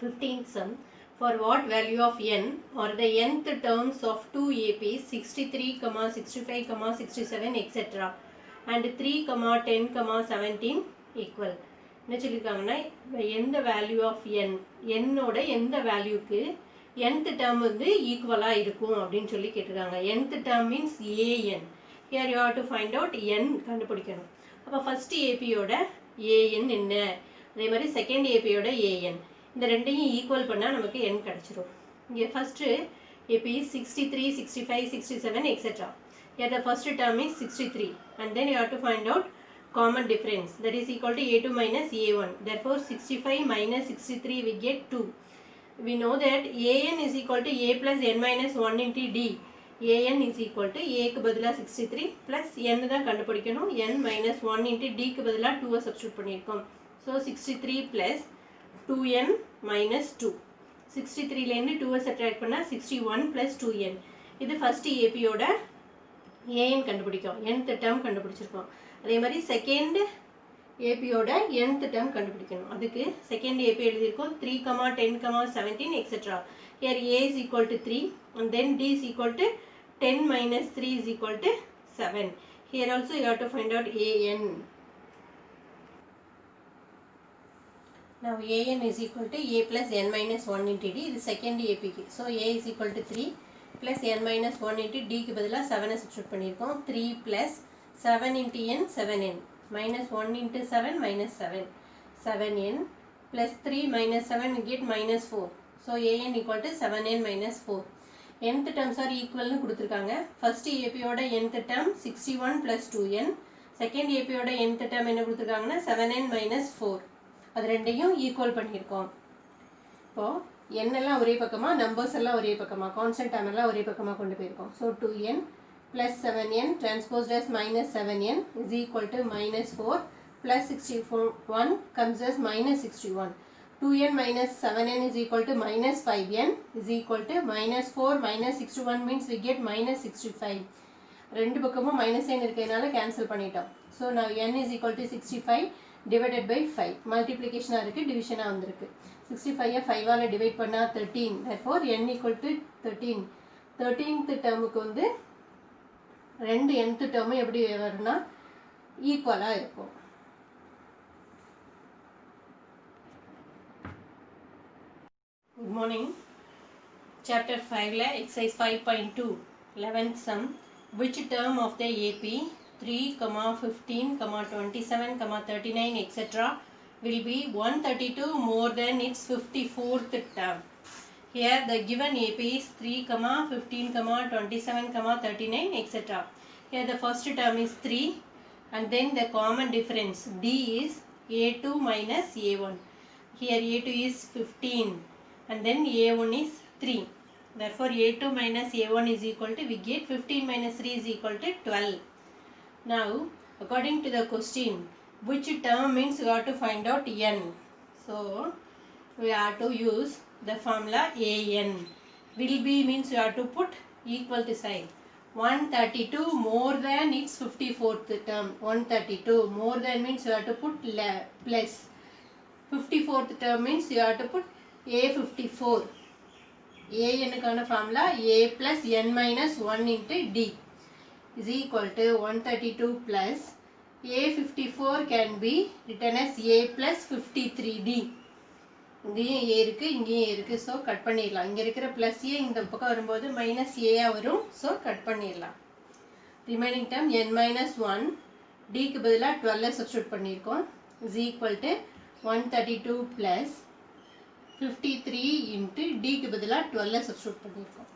15th sum. For what value of n are the nth terms of 2 APs 63, 65, 67 etc. and 3, 10, 17 equal. என்ன சொல்லியிருக்காங்கன்னா எந்த value of n என்னோட எந்த வேல்யூக்கு nth term வந்து ஈக்குவலாக இருக்கும் அப்படின்னு சொல்லி கேட்டிருக்காங்க. nth term means an. here you have to find out n கண்டுபிடிக்கணும். அப்போ ஃபர்ஸ்ட் ஏபியோட an என்ன, அதே மாதிரி செகண்ட் ஏபியோட an, இந்த ரெண்டையும் ஈக்குவல் பண்ணால் நமக்கு n கிடச்சிரும். இங்கே first AB 63, 65, 67 etc. here the first term is 63 and then you have to find out common difference, that is equal to a2 minus a1. Therefore 65 minus 63 we get 2. We know that an is equal to a plus n minus 1 into d. an is equal to a க்கு பதிலா 63 plus n தான் கண்டுபிடிக்கணும். n minus 1 into d க்கு பதிலா 2 substitute பண்ணியிருக்கோம். So 63 plus 2n minus 2. 63 லேருந்து 2 subtract பண்ணால் 61 plus 2n. இது first ஏபியோட an கண்டுபிடிக்கும், nth டேர்ம் கண்டுபிடிச்சிருக்கோம். அதே மாதிரி செகண்ட் ஏபியோட nth டேர்ம் கண்டுபிடிக்கணும். அதுக்கு செகண்ட் ஏபி எழுதியிருக்கோம் 3, 10, 17 etc. Here a is equal to 3 and then d is equal to 10 minus 3 is equal to 7. Here also you have to find out an. Now an is equal to a plus n minus 1 into d. This is second AP. So a is equal to 3 plus n minus 1 into d க்கு பதிலா 7 substitute பண்ணியிருக்கோம். 3 plus 7 into n 7n minus 1 into 7 minus 7 7n plus 3 minus 7 we get minus 4. So an equal to 7n minus 4. nth terms are equal னு கொடுத்திருக்காங்க. first AP ஓட nth term 61 plus 2n. second AP ஓட nth term என்ன கொடுத்திருக்காங்கன்னா 7n minus 4. அது ரெண்டையும் equal பண்ணியிருக்கோம். இப்போ n எல்லாம் ஒரே பக்கமாக, நம்பர்ஸ் எல்லாம் ஒரே பக்கமாக, கான்ஸ்டன்ட் டேர்ம் எல்லாம் ஒரே பக்கமாக கொண்டு போயிருக்கோம். So 2n plus 7n transposed as minus 7n is equal to minus 4 plus 61 comes as minus 61. 2n minus 7n is equal to minus 5n is equal to minus 4 minus 61 means we get minus 65. ரெண்டு பக்கமும் minus n இருக்கிறதுனால cancel பண்ணிட்டோம். So now n is equal to 65 divided by 5. மல்டிப்ளிகேஷனாக இருக்குது, டிவிஷனாக வந்திருக்கு. 65 5ஆல் divide பண்ணால் 13. therefore n equal to 13. 13th டேர்முக்கு வந்து ரெண்டு nth டேர்மும் எப்படி வரும்னா ஈக்குவலாக இருக்கும். Good morning. சாப்டர் 5ல exercise 5.2 11th sum. Which term of the AP 3, 15, 27, 39 etc. will be 132 more than its 54th term. Here the given AP is 3, 15, 27, 39 etc. Here the first term is 3 and then the common difference d is a2 minus a1. Here a2 is 15 and then a1 is 3. Therefore a2 minus a1 is equal to, we get 15 minus 3 is equal to 12. Now according to the question, which term means you have to find out n. So we have to use the formula an. Will be means you have to put equal to sign. 132 more than its 54th term. 132 more than means you have to put plus. 54th term means you have to put a54. an க்கான formula a plus n minus 1 into d is equal to 132 plus a54 can be written as a plus 53d. இங்கேயும் a இருக்கு, இங்கேயும் a இருக்கு. So cut பண்ணிடலாம். இங்கே இருக்கிற plus A இந்த பக்கம் வரும்போது மைனஸ் ஏயாக வரும். ஸோ கட் பண்ணிடலாம். ரிமைனிங் டேர்ம் n minus 1 டிக்கு பதிலாக 12 சப்ஸ்டியூட் பண்ணியிருக்கோம். Is equal to 132 plus 53 into டிக்கு பதிலாக 12 சப்ஸ்டியூட் பண்ணியிருக்கோம்.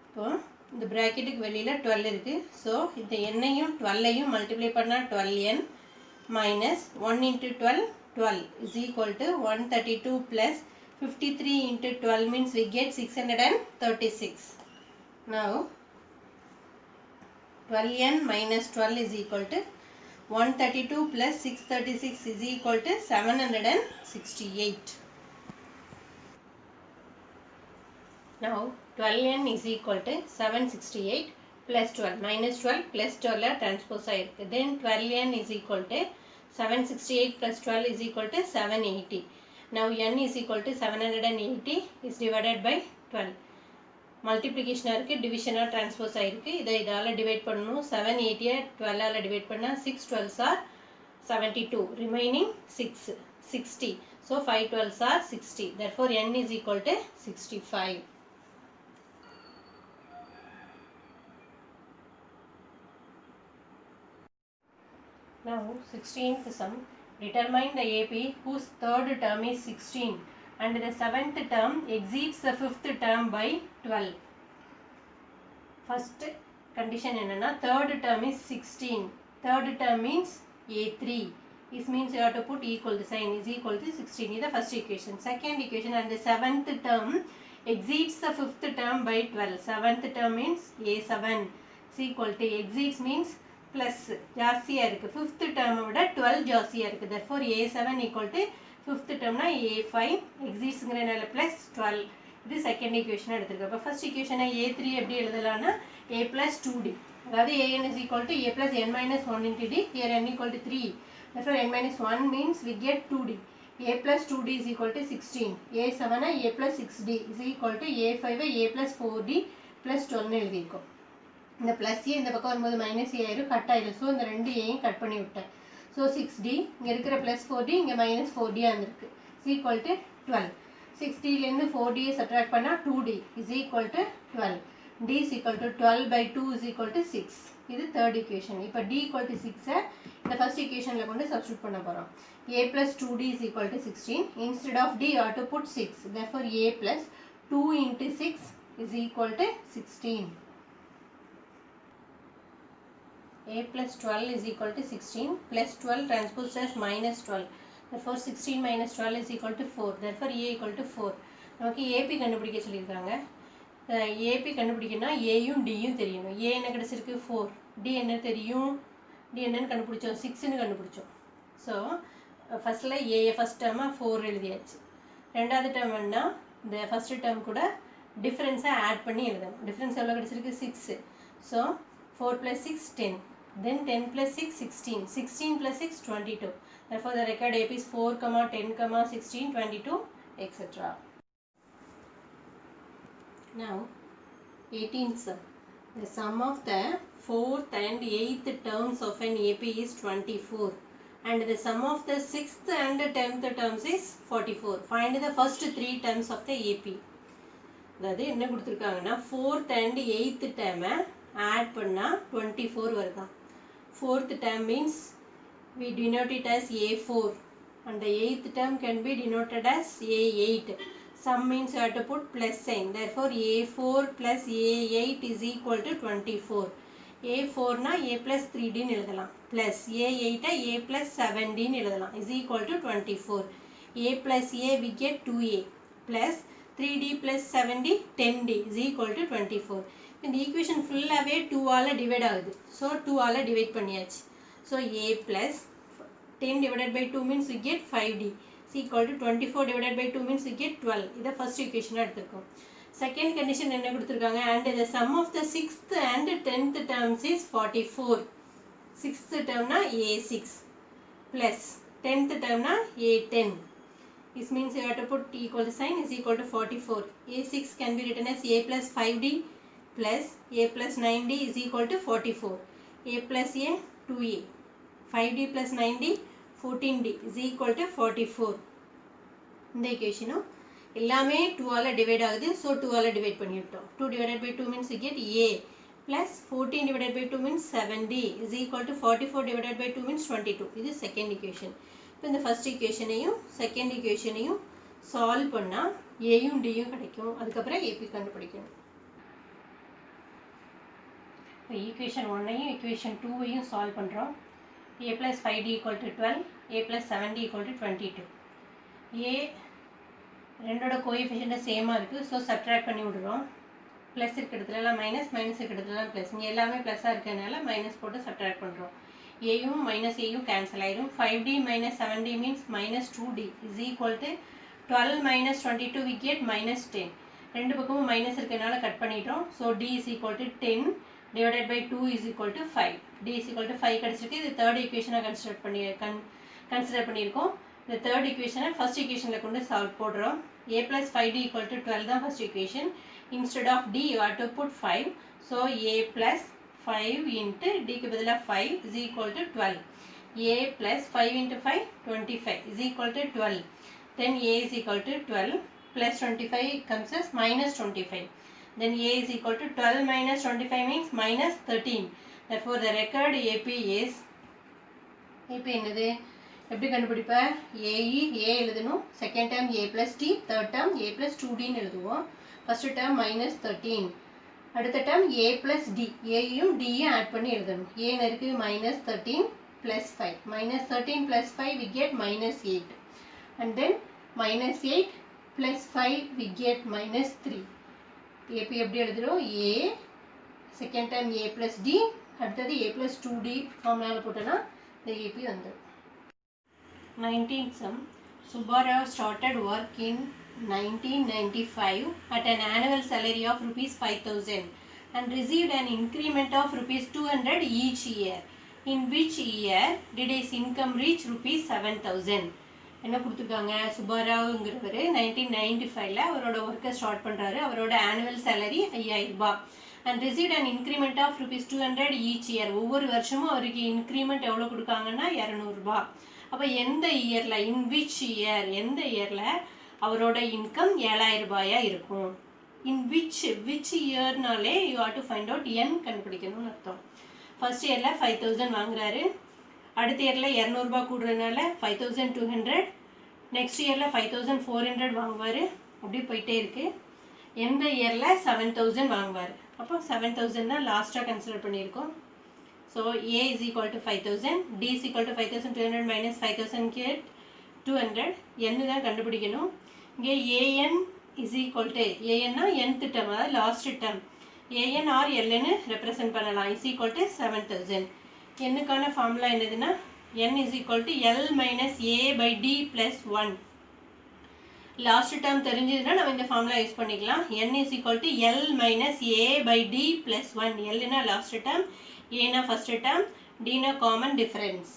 இப்போ இந்த ப்ராக்கெட்டுக்கு வெளியில் 12 இருக்குது. ஸோ இந்த எண்ணையும் 12ஐயும் மல்டிப்ளை பண்ணால் 12n minus 1 into 12 12 is equal to 132 plus 53 into 12 means we get 636. Now 12n minus 12 is equal to 132 plus 636 is equal to 768. Now 12n is equal to 768 plus 12 minus 12 plus 12 transpose ஆயிருக்கு. Then 12n is equal to 768 plus 12 is equal to 780. Now n is equal to 780 is divided by 12. Multiplication இருக்குது, division transpose ஆயிருக்கு. இதை இதால divide பண்ணணும். 780 12ஆல divide பண்ணா 6 12s are 72. Remaining 6 60. So 5 12s are 60. Therefore n is equal to 65. Now 16th sum. Determine the AP whose third term is 16 and the seventh term exceeds the fifth term by 12. First condition என்னன்னா third term is 16. Third term means A3. This means you have to put equal to sign is equal to 16. This is the first equation. Second equation, and the seventh term exceeds the fifth term by 12. Seventh term means A7 is equal to exceeds means plus ஜாஸ்தியா இருக்கு. Fifth term விட 12 ஜாஸ்தியா இருக்கு. Therefore A7 equal to fifth term na A5 exceedsங்கறனால plus 12. இது second equation எடுத்துருக்கு. அப்ப first ஈக்குவேஷனை A3 எப்படி எழுதலாம்னா A plus 2D. அதாவது AN is equal to A plus N minus 1 into D. Here N equal to 3. Therefore N minus 1 means we get 2D. A plus 2D is equal to 16. A7 A plus 6D is equal to A5 A plus 4D plus 12 எழுதிருக்கோம். இந்த plus A இந்த பக்கம் வரும்போது minus ஏ ஆயிரும், cut ஆயிரும். So இந்த ரெண்டு ஏயும் cut பண்ணி விட்டேன். ஸோ 6D இங்கே இருக்கிற ப்ளஸ் 4D இங்கே மைனஸ் 4D வந்துருக்கு. Is equal to 12. 6Dலேருந்து 4Dயை சப்ட்ராக்ட் பண்ணால் 2D is equal to 12. D is equal to 12 by 2 is equal to 6. இது தேர்ட் ஈக்குவேஷன். இப்போ D equal to 6 இந்த ஃபர்ஸ்ட் ஈக்குவேஷனில் கொண்டு சப்ஸ்டியூட் பண்ண போகிறோம். A plus 2D is equal to 16. Instead of D you have to put 6. Therefore A plus 2 into 6 is equal to 16. A plus 12 is equal to 16 plus 12 transposed as minus 12. Therefore 16 minus 12 is equal to 4. Therefore A equal to 4. நமக்கு AP கண்டுபிடிக்க சொல்லியிருக்காங்க. AP கண்டுபிடிக்கணும்னா Aயும் Dயும் தெரியணும். A என்ன கிடைச்சிருக்கு 4. D என்ன தெரியும்? D என்னன்னு கண்டுபிடிச்சோம் 6ன்னு கண்டுபிடிச்சோம். ஸோ ஃபர்ஸ்ட்ல A ஃபர்ஸ்ட் டேர்மா 4 எழுதியாச்சு. ரெண்டாவது டேர்ம் என்ன இந்த ஃபர்ஸ்ட் டேர்ம் கூட டிஃபரன்ஸை ஆட் பண்ணி எழுதணும். டிஃபரன்ஸ் எவ்வளோ கிடைச்சிருக்கு 6. So 4 plus 6 10. Then 10 plus 6 16. 16 plus 6 22. Therefore the required AP is 4, 10, 16, 22, etc. Now 18th sum. The sum of the 4th and 8th terms of an AP is 24 and the sum of the 6th and 10th terms is 44. Find the first 3 terms of the AP. அதாவது என்ன கொடுத்துருக்காங்கன்னா 4th and 8th term add பண்ணா 24 வருதா. 4th term means we denote it as A4 and the 8th term can be denoted as A8. Sum means you have to put plus sign. Therefore A4 plus A8 is equal to 24. A4 na A plus 3D ன்னு எழுதலாம். Plus A8 A plus 7D ன்னு எழுதலாம். Is equal to 24. A plus A we get 2A plus 3D plus 7D 10D is equal to 24. இந்த equation ஃபுல்லாகவே 2ஆல் divide ஆகுது. So 2ஆல் divide பண்ணியாச்சு. So A plus 10 divided by 2 means we get 5D is equal to 24 divided by 2 means we get 12. இதை first ஈக்குவேஷனாக எடுத்துருக்கோம். Second condition என்ன கொடுத்துருக்காங்க and the sum of the 6th and 10th terms is 44. 6th termனா A6 plus 10th termனா A10. This means you have to put equal to sign is equal to 44. A6 can be written as A plus 5D plus A plus 9D is equal to 44. A plus A 2A. 5D plus 9D 14D is equal to 44. இந்த equation எல்லாமே 2ஆல் divide ஆகுது. So 2ஆல் divide பண்ணிவிட்டோம். 2 divided by 2 means we get A plus 14 divided by 2 means 7D is equal to 44 divided by 2 means 22. இது second equation. இப்போ இந்த first ஈக்குவேஷனையும் second ஈக்குவேஷனையும் solve பண்ணால் ஏயும் டியும் கிடைக்கும். அதுக்கப்புறம் ஏபி கண்டுபிடிக்கணும். இப்போ ஈக்குவேஷன் 1ஐயும் ஈக்குவேஷன் 2ஐயும் சால்வ் பண்ணுறோம். A plus 5D equal to 12, A plus 7D equal to 22. A ரெண்டோட கோஎஃபிஷியன்ட் சேமாக இருக்குது. ஸோ சப்ட்ராக்ட் பண்ணி விடுறோம். ப்ளஸ் இருக்கிறதுலாம் மைனஸ், மைனஸ் இருக்கிறதுலாம் ப்ளஸ். இங்கே எல்லாமே ப்ளஸ்ஸாக இருக்கிறதுனால மைனஸ் போட்டு சப்ட்ராக்ட் பண்ணுறோம். ஏயும் மைனஸ் ஏயும் கேன்சல் ஆயிடும். 5D minus 7D means minus 2D is equal to 12 minus 22 we get minus 10. ரெண்டு பக்கமும் மைனஸ் இருக்கிறதுனால கட் பண்ணிட்டோம். So D is equal to 10 divided by 2 is equal to 5. D is equal to 5 கிடச்சிருக்கு. இது third ஈக்குவேஷனாக consider பண்ணியிருக்கோம். இந்த third ஈக்குவேஷனை first ஈக்குவேஷனில் கொண்டு சால்வ் போடுறோம். a plus 5d equal to 12 தான் first equation. Instead of d you have to put 5. So a plus 5 into d க்கு பதிலாக 5 is equal to 12. a plus 5 into 5 25 is equal to 12. Then a is equal to 12 plus 25 comes as minus 25. Then a is equal to 12 minus 25 means minus 13. Therefore the record AP is AP என்னது எப்படி கண்டுபிடிப்ப AE ஏ எழுதணும். Second term ஏ plus D, third term ஏ plus 2டின்னு எழுதுவோம். First term minus 13, அடுத்த term ஏ plus D, ஏயும் டியும் add பண்ணி எழுதணும். ஏன்னு இருக்கு minus 13 plus 5, minus 13 plus 5 we get minus 8 and then minus 8 plus 5 we get minus 3. AP எப்படி எழுதுறோம் ஏ செகண்ட் டேர்ம் ஏ plus D, அடுத்தது ஏ ப்ளஸ் 2d ஃபார்முலாவில் போட்டோன்னா இந்த AP வந்துடும். 19th sum. Subbarao started work in 1995 at an annual salary of rupees 5,000 and received an increment of rupees 200 each year. In which year did his income reach rupees 7,000? என்ன கொடுத்துருக்காங்க, சுப்பாராவுங்கிறவர் 1995ல் அவரோட ஒர்க்கை start பண்ணுறாரு. அவரோட ஆனுவல் சேலரி 5,000 ரூபாய். And received and increment of rupees 200 each year. ஒவ்வொரு வருஷமும் அவருக்கு இன்க்ரிமெண்ட் எவ்வளோ கொடுக்காங்கன்னா 200 ரூபாய். அப்போ எந்த இயரில், இன் விச் இயர், எந்த இயரில் அவரோட இன்கம் 7,000 ரூபாயா இருக்கும். இன் விச் இயர்னாலே you have to find out என் கண்டுபிடிக்கணும்னு அர்த்தம். ஃபர்ஸ்ட் இயரில் 5,000 வாங்குறாரு, அடுத்த இயரில் 200 ரூபாய் கூடுறதுனால 5,200, நெக்ஸ்ட் இயரில் 5,400 வாங்குவார். அப்படி போயிட்டே இருக்கு. எந்த இயரில் 7,000 வாங்குவார். அப்போ 7,000 தான் லாஸ்ட்டாக கன்சிடர் பண்ணியிருக்கோம். So A is equal to 5,000, D is equal to 5,200 minus 5,000 get 200. N தான் கண்டுபிடிக்கணும். இங்கே AN is equal to, AN னா nth term, அதாவது last term. AN or LN represent பண்ணலாம். is equal to 7,000. என்னுக்கான ஃபார்முலா என்னதுன்னா N is equal to L minus A by D plus 1. Last term தெரிஞ்சதுன்னா நம்ம இந்த ஃபார்முலா யூஸ் பண்ணிக்கலாம். N is equal to L minus A by D plus 1. L னா last term, A na first term, D na common difference.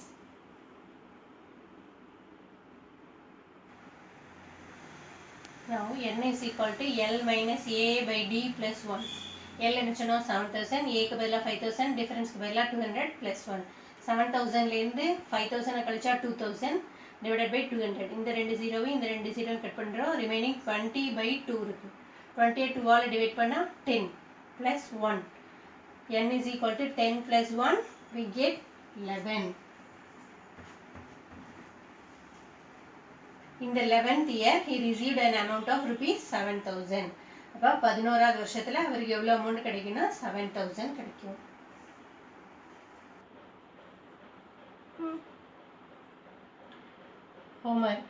Now N is equal to L minus A by D plus 1. L என்னச்சுன்னா 7,000, A க்கு பதிலா 5,000, difference க்கு பதிலா 200 plus 1. 7,000லேருந்து 5,000 கழிச்சா 2,000 divided by 200. இந்த ரெண்டு ஜீரோவையும் இந்த ரெண்டு ஜீரோவையும் கட் பண்ணுறோம். ரிமைனிங் 20 by 2 இருக்கு. 20 2ஆல் டிவைட் பண்ணால் 10 plus 1. N is equal to 10 plus 1, we get 11. In the 11th year, he received an amount of rupees 7,000. அப்போ 11வது வருஷத்தில் அவருக்கு எவ்வளோ அமௌண்ட் கிடைக்குன்னா 7,000 கிடைக்கும். Homework.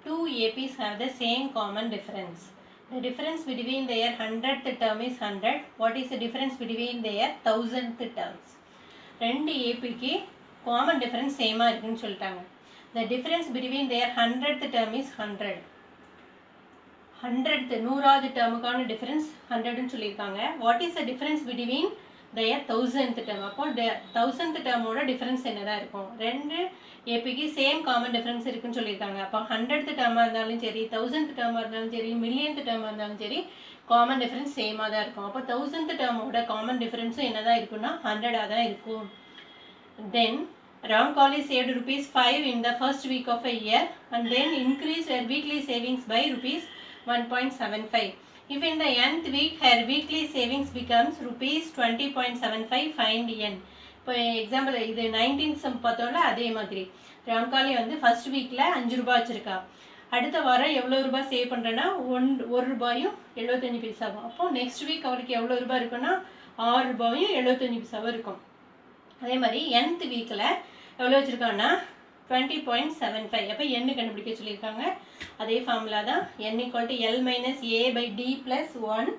Two APs have the same common difference. The difference between their 100th term is 100. What is the difference between their 1000th terms? ரெண்டு ஏபிக்கு common difference சேமாக இருக்குன்னு சொல்லிட்டாங்க. The difference between their 100th term is 100. 100வது டேர்முக்கான difference 100ன்னு சொல்லியிருக்காங்க. What is the difference between their 1000th term? அப்போ 1000th டேர்மோட difference என்னதான் இருக்கும்? ரெண்டு ஏபிக்கு same common difference இருக்குன்னு சொல்லியிருக்காங்க. அப்போ 100th டேர்மாக இருந்தாலும் சரி, 1000th டேர்மாக இருந்தாலும் சரி, millionth டேர்மாக இருந்தாலும் சரி, காமன் டிஃபரன்ஸ் சேமாக தான் இருக்கும். அப்போ 1000th டேர்மோட காமன் டிஃபரன்ஸும் என்னதான் இருக்குன்னா 100ஆக தான் இருக்கும். தென் Ramkali saved rupees 5 in the first week of a year and then increased her weekly savings by rupees 1.75. If in the nth week her weekly savings becomes rupees 20.75, find n. இப்போ example இது 19th some பார்த்தோம்ல, அதே மாதிரி ராம்காலி வந்து first வீக்கில் 5 ரூபாய் வச்சுருக்கா. அடுத்த வாரம் எவ்வளோ ரூபாய் சேவ் பண்ணுறேன்னா 1 ரூபாயும் 75 பைசாவும். அப்போ நெக்ஸ்ட் வீக் அவருக்கு எவ்வளோ ரூபாய் இருக்குன்னா 6 ரூபாயும் 75 பைசாவும் இருக்கும். அதே மாதிரி nth வீக்கில் எவ்வளோ வச்சுருக்காங்கன்னா 20.75. அப்போ n கண்டுபிடிக்க சொல்லியிருக்காங்க. அதே ஃபார்முலா தான். n equal to L minus A by D plus 1.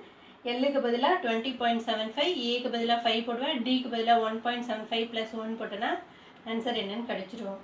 Lக்கு பதிலாக 20.75, Aக்கு பதிலாக 5 போடுவேன், Dக்கு பதிலாக 1.75 plus 1 போட்டோன்னா ஆன்சர் என்னன்னு கிடைச்சிரும்.